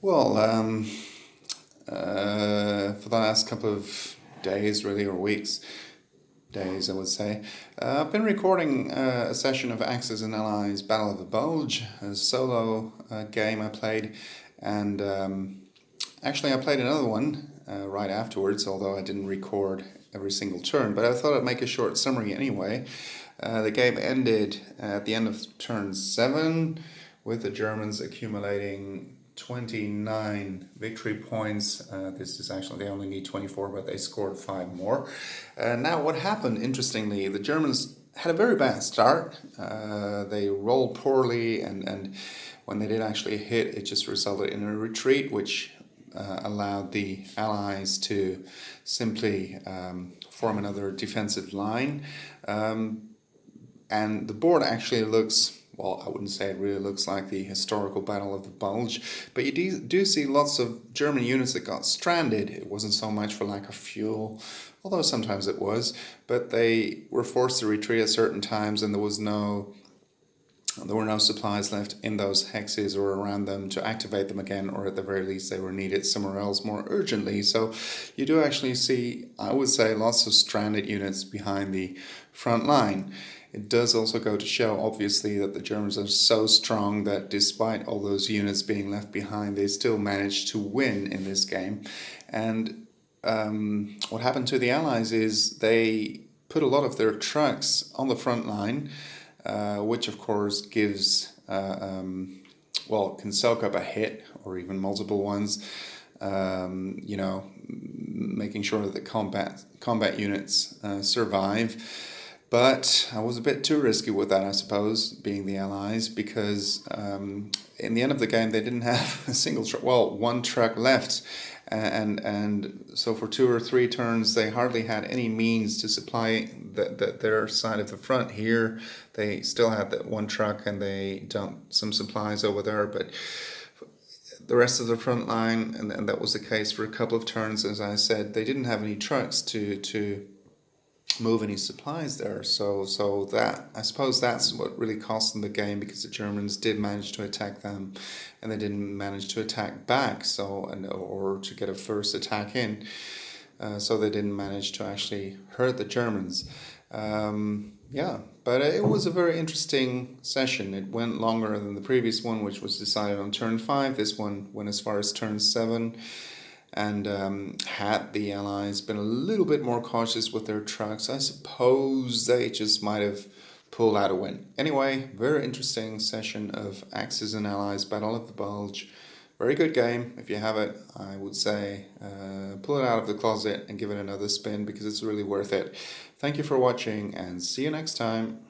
Well, for the last couple of days, really, or weeks, days, I would say, I've been recording a session of Axis and Allies Battle of the Bulge, a solo game I played, and actually I played another one right afterwards, although I didn't record every single turn, but I thought I'd make a short summary anyway. The game ended at the end of turn 7, with the Germans accumulating 29 victory points. This is actually, they only need 24, but they scored 5 more. Now what happened, interestingly, the Germans had a very bad start. They rolled poorly, and when they did actually hit, it just resulted in a retreat, which allowed the Allies to simply form another defensive line. And the board actually looks, well, I wouldn't say it really looks like the historical Battle of the Bulge, but you do see lots of German units that got stranded. It wasn't so much for lack of fuel, although sometimes it was, but they were forced to retreat at certain times, and there were no supplies left in those hexes or around them to activate them again, or at the very least they were needed somewhere else more urgently. So you do actually see, I would say, lots of stranded units behind the front line. It does also go to show, obviously, that the Germans are so strong that despite all those units being left behind, they still managed to win in this game. And what happened to the Allies is they put a lot of their trucks on the front line, which of course gives, can soak up a hit or even multiple ones, making sure that the combat units survive. But I was a bit too risky with that, I suppose, being the Allies, because in the end of the game they didn't have a single truck, one truck left, and so for 2 or 3 turns they hardly had any means to supply their side of the front. Here they still had that one truck, and they dumped some supplies over there, but the rest of the front line, and that was the case for a couple of turns, as I said, they didn't have any trucks to move any supplies there, so that, I suppose, that's what really cost them the game, because the Germans did manage to attack them and they didn't manage to attack back, or to get a first attack in, so they didn't manage to actually hurt the Germans. But it was a very interesting session. It went longer than the previous one, which was decided on turn 5. This one went as far as turn 7. And had the Allies been a little bit more cautious with their trucks, I suppose they just might have pulled out a win. Anyway, very interesting session of Axis and Allies Battle of the Bulge. Very good game. If you have it, I would say pull it out of the closet and give it another spin, because it's really worth it. Thank you for watching, and see you next time.